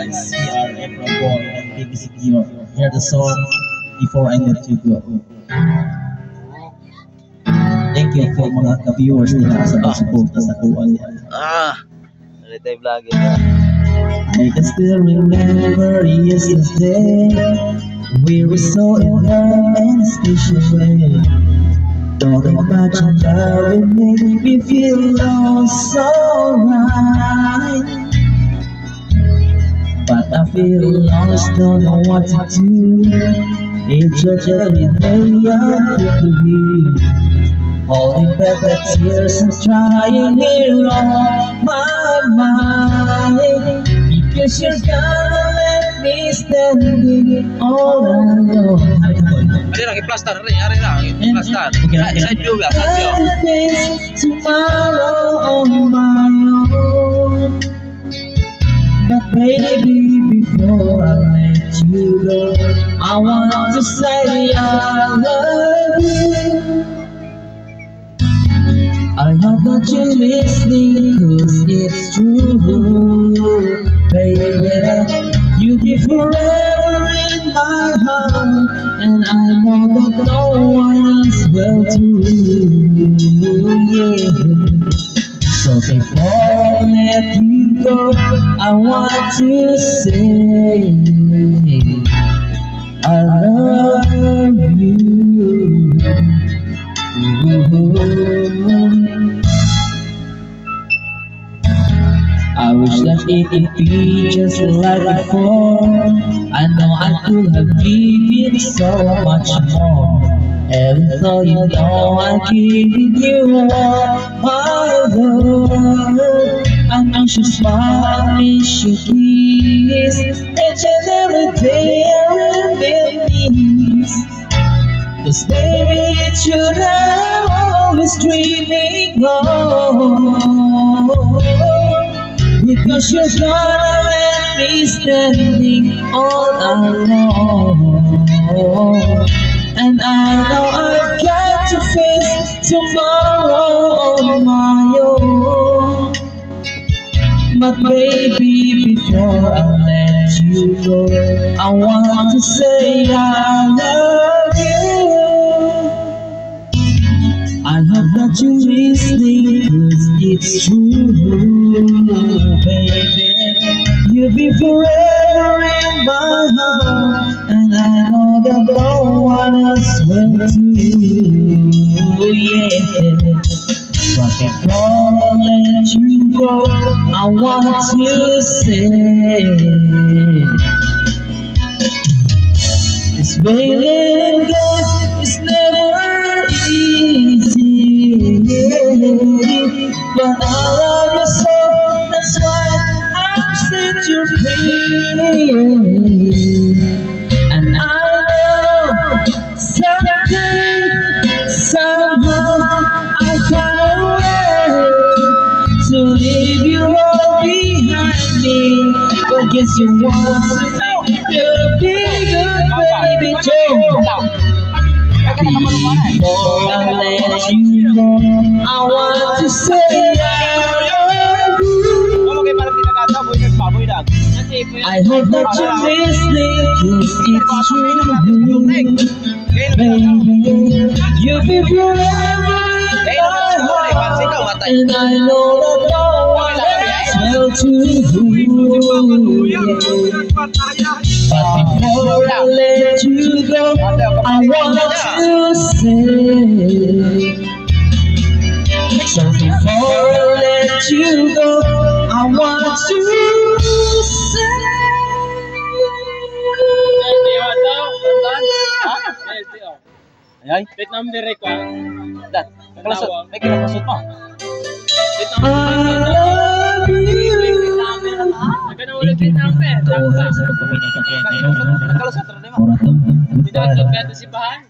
guys, we are Efra Boy and Baby Secure. Hear the song Before I Let You Go. Thank you po mga ka-viewers nila sa pagsuporta sa kuwan. Nalitay vlog ito. I can still remember yesterday. We were so in love and special way. Talking about your love, it made me feel so right. But I feel lost, don't know what to do. It's just every day I feel to be holding back the tears and trying it on my mind. Because you're gonna let me standing all alone. Ari lang, i-plaster rin. Ari lang, i-plaster. Side view ba? Side view. I'll face tomorrow on my own. But baby, before I let you go, I want to say I love you. I hope that you're listening, cause it's true, baby. You'll be forever in my heart, and I know that no one else will too, yeah. So before I let you go, I want to say I love you. I wish that it could be just like before. I know I could have given so much more. Even though you know I'm giving you all my love, I miss your smile, I miss your kiss. Each and every day I reminisce. Cause baby, it's you that I'm always dreaming of. Because you're gonna let me standing all alone. And I know I've got to face tomorrow on my own. But baby, before I let you go, I want to say I love you. I hope that you're listening, cause it's true, baby. You'll be forever in my heart, and I know that no one else will too, yeah. But before I let you go, I want to say this waiting game is never easy, but I love you so, that's why I'm set you free. And I know someday, somehow I find a way to leave you all behind me. But guess you want to know you're bigger, baby, Joe. Before I let you go, I want to say I love you. I hope that you're listening, cause it's true, baby. You'll be forever in my heart, and I know that no one else will too, yeah. But before I let you go, I want to say. So before I let you go, I want to say. Ay, Wait number record. dat. Kalasot. May kinakasot mo. I love you. Nagana ulit wait number. Nakalasot rin mo. Pinasot ka ito si Bahan.